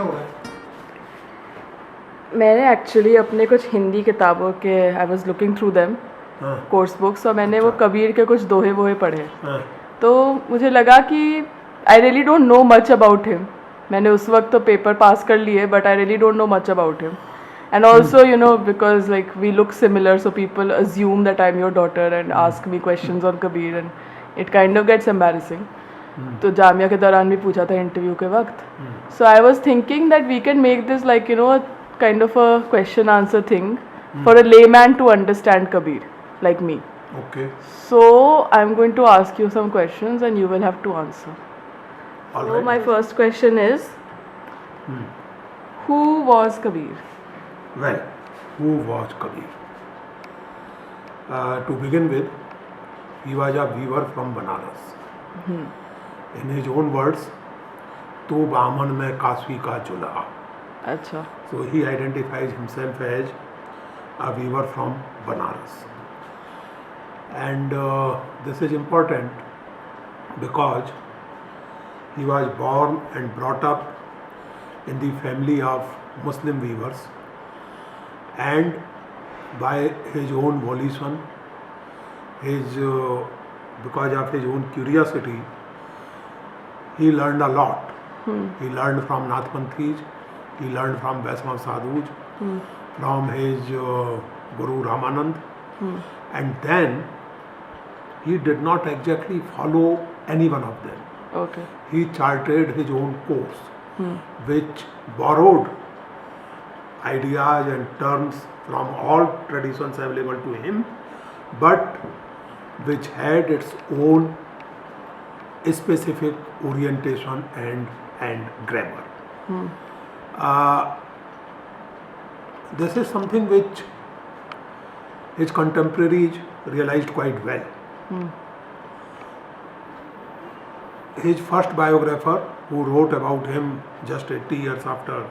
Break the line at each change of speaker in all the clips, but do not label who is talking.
कैसा हो रहा है?
मैंने एक्चुअली अपने कुछ हिंदी किताबों के I was looking through them course books, और मैंने वो कबीर के कुछ दोहे वोहे पढ़े. तो मुझे लगा कि I really don't know much about him. मैंने उस वक्त तो पेपर पास कर लिए, but I really don't know much about him. And also, you know, because like we look similar, so people assume that I'm your daughter and ask me questions on Kabir, and it kind of gets embarrassing. तो जामिया के दौरान भी पूछा था interview के वक्त. So I was thinking that we can make this like, you know, a kind of a question answer thing for a layman to understand Kabir, like me.
Okay.
So I'm going to ask you some questions and you will have to answer.
All
so
right.
my first question is, who was Kabir?
Well, who was Kabir? To begin with, he was a weaver from Banaras. In his own words, तो बामन में काशी का जुल्हा.
अच्छा.
So he identifies himself as a weaver from Banaras. And this is important because he was born and brought up in the family of Muslim weavers, and by his own volition, because of his own curiosity, he learned a lot. He learned from Nathpanthis, he learned from Vaishnava Sadhus, from his Guru Ramanand, and then he did not exactly follow any one of them.
Okay.
He charted his own course, which borrowed ideas and terms from all traditions available to him, but which had its own specific orientation and grammar. This is something which his contemporaries realized quite well. His first biographer, who wrote about him just 80 years after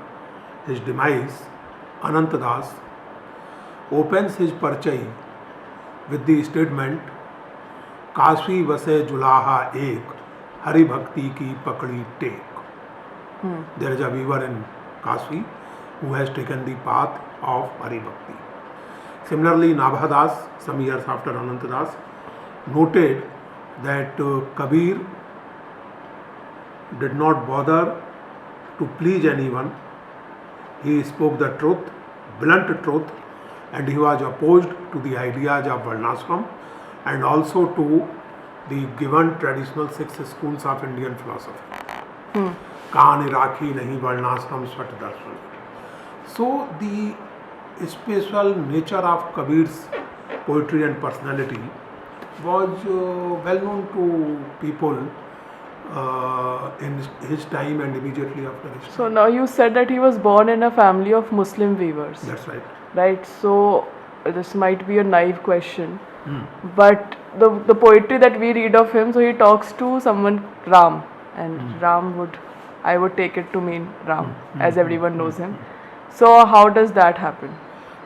his demise, Anant Das, opens his parchai with the statement, Kashi वसे जुलाहा एक, हरि भक्ति की पकड़ी take. There is a weaver in Kashi who has taken the path of Hari Bhakti. Similarly, Nabhadas, some years after Anant Das, noted that Kabir did not bother to please anyone. He spoke the truth, blunt truth, and he was opposed to the ideas of Varnashram and also to the given traditional 6 schools of Indian philosophy. Kahani Rakhi nahi Varnashram Svat Darshan. So the special nature of Kabir's poetry and personality was well known to people in his time and immediately after his time.
So now you said that he was born in a family of Muslim weavers.
That's right.
Right. So this might be a naive question, but the poetry that we read of him, so he talks to someone Ram, and I would take it to mean Ram, as everyone knows him. So how does that happen?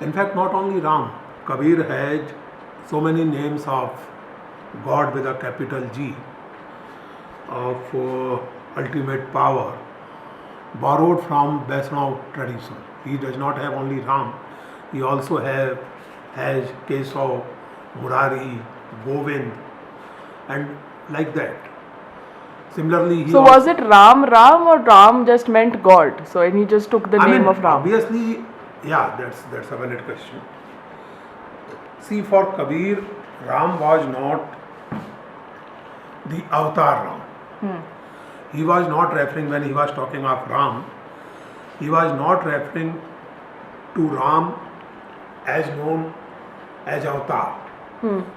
In fact, not only Ram, Kabir has so many names of God with a capital G, of ultimate power, borrowed from Vaishnava tradition. He does not have only Ram, he also has Kesav, Murari, Govind, and like that. Similarly,
so was it Ram or Ram just meant God? So and he just took the name of Ram.
Obviously, yeah, that's a valid question. See, for Kabir, Ram was not the avatar Ram. He was not referring, when he was talking of Ram, he was not referring to Ram as known as avatar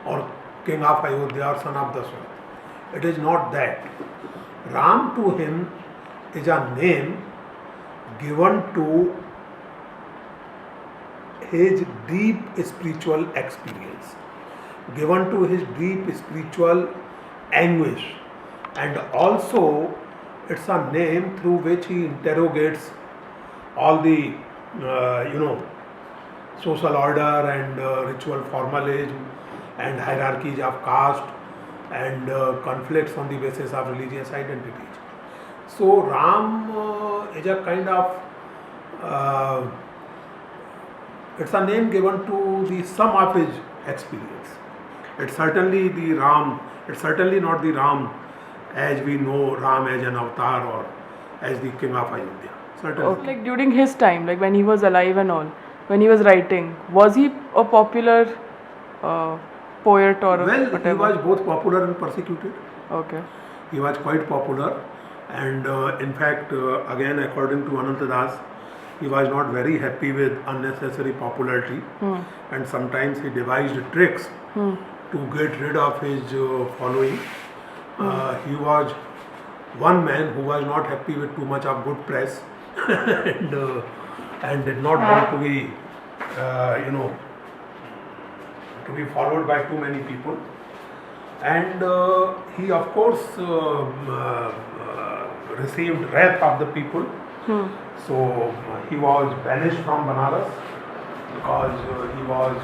or king of Ayodhya or son of Dashrath. It is not that. Ram to him is a name given to his deep spiritual experience, given to his deep spiritual anguish, and also it's a name through which he interrogates all the social order and ritual formalism and hierarchies of caste and conflicts on the basis of religious identities. So Ram is a kind of it's a name given to the sum of his experience. It's certainly the Ram. It's certainly not the Ram as we know Ram as an avatar or as the king of Ayodhya. Certainly.
Okay. Like during his time, like when he was alive and all, when he was writing, was he a popular poet or
Well,
whatever?
he was both popular and persecuted.
Okay.
He was quite popular, and in fact, again, according to Anantadas, he was not very happy with unnecessary popularity, and sometimes he devised tricks to get rid of his following. He was one man who was not happy with too much of good press and did not want to be, to be followed by too many people. And he, of course, received wrath of the people. So he was banished from Banaras because he was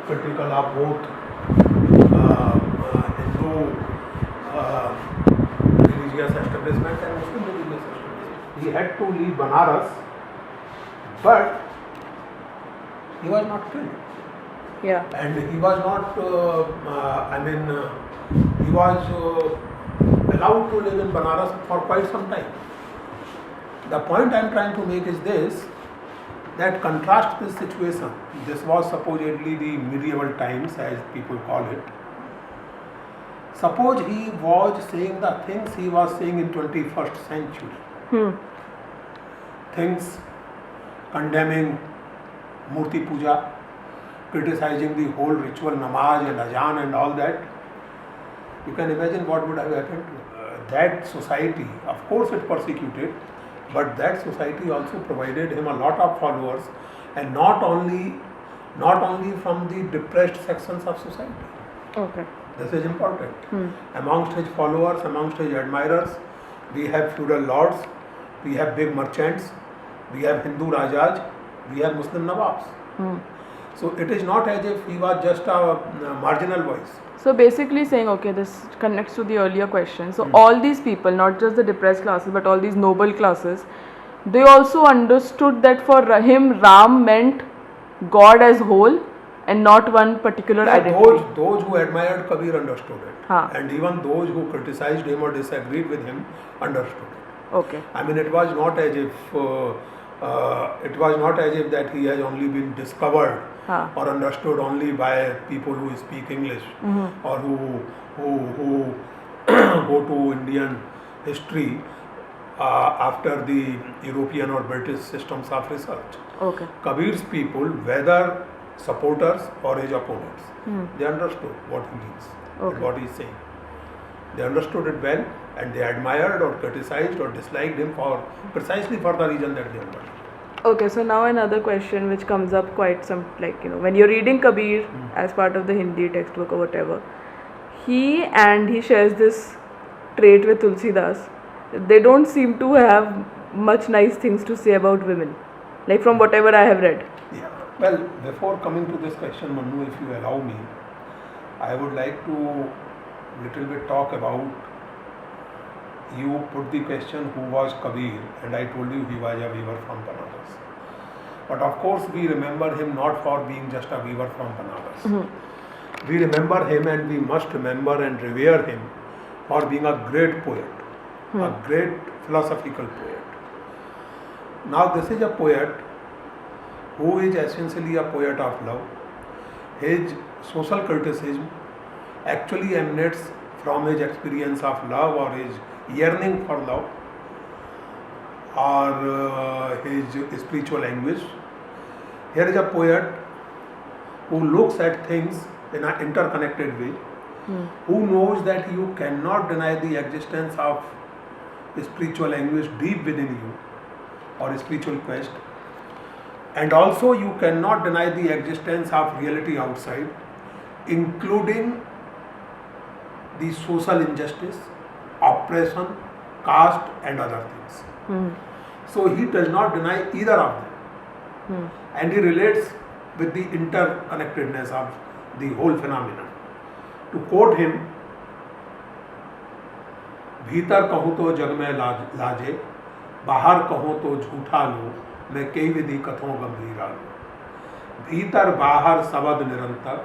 critical of both Hindu religious establishment and Muslim religious establishment. He had to leave Banaras, but he was not killed.
Yeah.
And he was not, he was allowed to live in Banaras for quite some time. The point I am trying to make is this, that contrast this situation. This was supposedly the medieval times, as people call it. Suppose he was saying the things he was saying in 21st century. Things condemning Murti Puja, criticizing the whole ritual, namaz and ajan and all that. You can imagine what would have happened to that society. Of course it persecuted, but that society also provided him a lot of followers, and not only from the depressed sections of society.
Okay.
This is important. Amongst his followers, amongst his admirers, we have feudal lords, we have big merchants, we have Hindu Rajas, we have Muslim Nawabs. So it is not as if he was just a marginal voice.
So basically saying, okay, this connects to the earlier question. So all these people, not just the depressed classes, but all these noble classes, they also understood that for him, Ram meant God as whole and not one particular identity.
Those who admired Kabir understood it. And even those who criticized him or disagreed with him understood it.
Okay.
I mean, it was not as if that he has only been discovered or understood only by people who speak English or who go to Indian history after the European or British systems of research.
Okay.
Kabir's people, whether supporters or his opponents, they understood what he means and what he is saying. They understood it well, and they admired or criticized or disliked him precisely for the reason that they understood.
Okay, so now another question which comes up quite some, like, when you're reading Kabir as part of the Hindi textbook or whatever, he shares this trait with Tulsidas. They don't seem to have much nice things to say about women, like from whatever I have read.
Yeah. Well, before coming to this question, Manu, if you allow me, I would like to little bit talk about, you put the question who was Kabir, and I told you he was a weaver from Banaras. But of course we remember him not for being just a weaver from Banaras. We remember him, and we must remember and revere him for being a great poet, a great philosophical poet. Now this is a poet who is essentially a poet of love. His social criticism actually emanates from his experience of love or his yearning for love or his spiritual anguish. Here is a poet who looks at things in an interconnected way, who knows that you cannot deny the existence of spiritual anguish deep within you or spiritual quest, and also you cannot deny the existence of reality outside, including the social injustice, oppression, caste and other things. So he does not deny either of them, and he relates with the interconnectedness of the whole phenomenon. To quote him, भीतर कहूँ तो जग में लाजे, बाहर कहूँ तो झूठा लो, मैं कई विधि कथों गंभीरा लो। भीतर बाहर सबद निरंतर,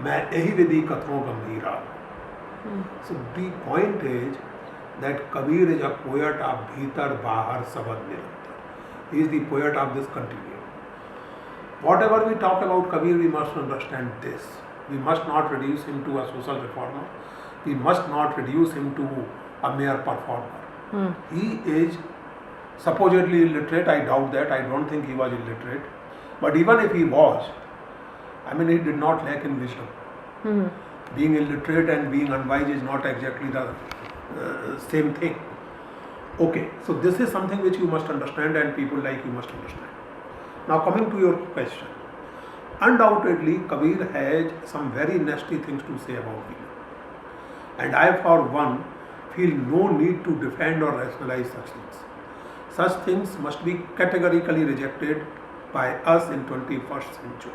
मैं यही विधि कथों गंभीरा लो। So the point is that Kabir is a poet of भीतर बाहर सबद निरंतर. He is the poet of this continuum. Whatever we talk about Kabir, we must understand this. We must not reduce him to a social reformer. We must not reduce him to a mere performer. He is supposedly illiterate. I doubt that. I don't think he was illiterate. But even if he was, I mean, he did not lack in wisdom. Being illiterate and being unwise is not exactly the same thing. Okay, so this is something which you must understand and people like you must understand. Now coming to your question. Undoubtedly, Kabir has some very nasty things to say about women. And I, for one, feel no need to defend or rationalize such things. Such things must be categorically rejected by us in 21st century.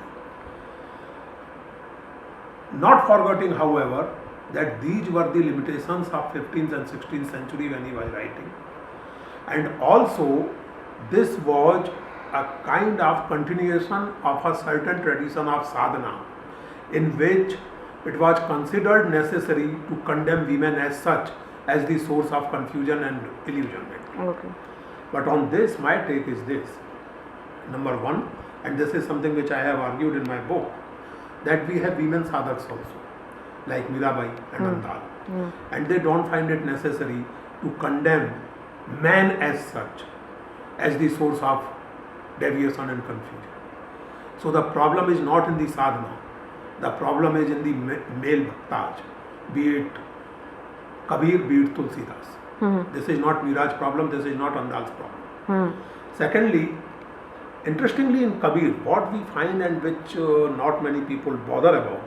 Not forgetting, however, that these were the limitations of 15th and 16th century when he was writing. And also, this was a kind of continuation of a certain tradition of sadhana, in which it was considered necessary to condemn women as such as the source of confusion and illusionment.
Okay.
But on this, my take is this. Number one, and this is something which I have argued in my book, that we have women sadhaks also, like Mirabai and Andal. And they don't find it necessary to condemn man as such, as the source of deviation and confusion. So the problem is not in the sadhana, the problem is in the male bhaktaj, be it Kabir, be it Tulsidas. This is not Miraj's problem, this is not Andal's problem. Secondly, interestingly in Kabir, what we find and which not many people bother about,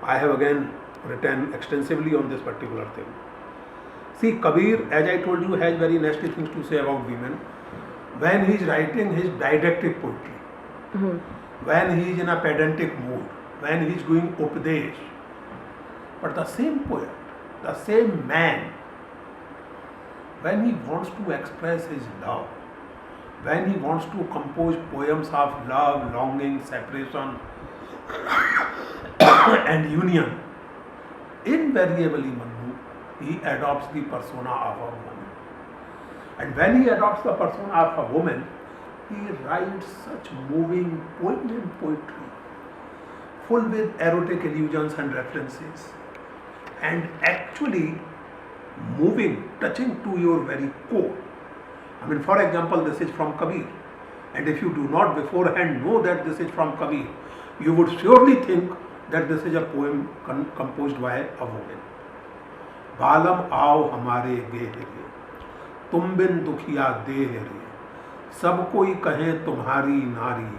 I have again written extensively on this particular thing. See, Kabir, as I told you, has very nasty things to say about women. When he is writing his didactic poetry, when he is in a pedantic mood, when he is doing upadesh, but the same poet, the same man, when he wants to express his love, when he wants to compose poems of love, longing, separation and union, invariably, Manu, he adopts the persona of a woman. And when he adopts the persona of a woman, he writes such moving, poignant poetry, full with erotic allusions and references, and actually moving, touching to your very core. I mean, for example, this is from Kabir. And if you do not beforehand know that this is from Kabir, you would surely think that this is a poem composed by a woman. बालम आओ हमारे गेह रे, तुम बिन दुखिया देह रे, सब कोई कहे तुम्हारी नारी,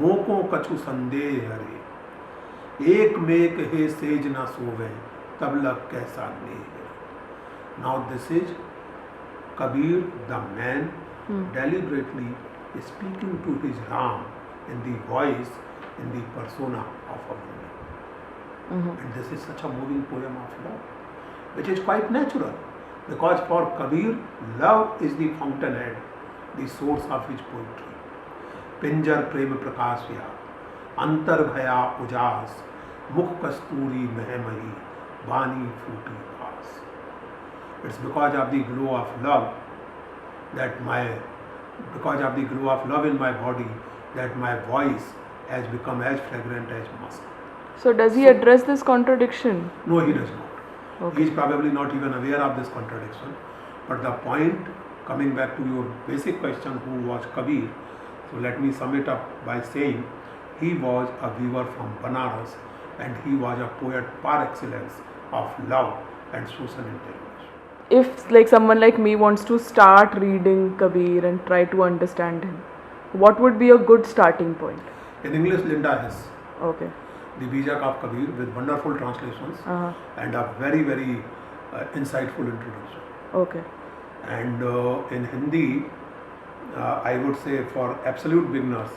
मोको कछु संदेह रे, एक मेक हे सेज न सोवे, तब लग कैसा नेह रे. Now this is Kabir, the man, deliberately speaking to his Ram in the voice, in the persona of a woman. And this is such a moving poem of love, which is quite natural, because for Kabir, love is the fountainhead, the source of his poetry. Pinjar prem prakashya, antar bhaya ujas, mukh kasturi mehmahi, bani futi bhas. It's because of the glow of love because of the glow of love in my body, that my voice has become as fragrant as musk.
So does he address this contradiction?
No, he does not. Okay. He is probably not even aware of this contradiction. But the point, coming back to your basic question, who was Kabir? So let me sum it up by saying he was a weaver from Banaras, and he was a poet par excellence of love and social intelligence.
If like someone like me wants to start reading Kabir and try to understand him, what would be a good starting point?
In English, Linda Hess.
Okay.
The Bijak of Kabir, with wonderful translations and a very, very insightful introduction.
Okay.
And in Hindi, I would say for absolute beginners,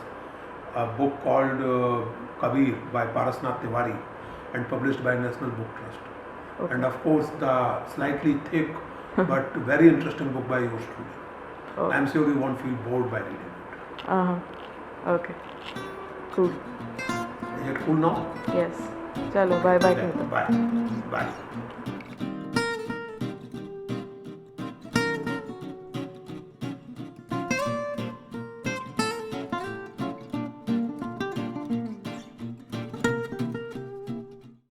a book called Kabir by Parasnath Tiwari and published by National Book Trust. Okay. And of course, the slightly thick but very interesting book by yours truly.
Oh.
I'm sure you won't feel bored by reading it.
Okay. Cool.
Is it cool now?
Yes. चलो bye bye.
Bye. Bye.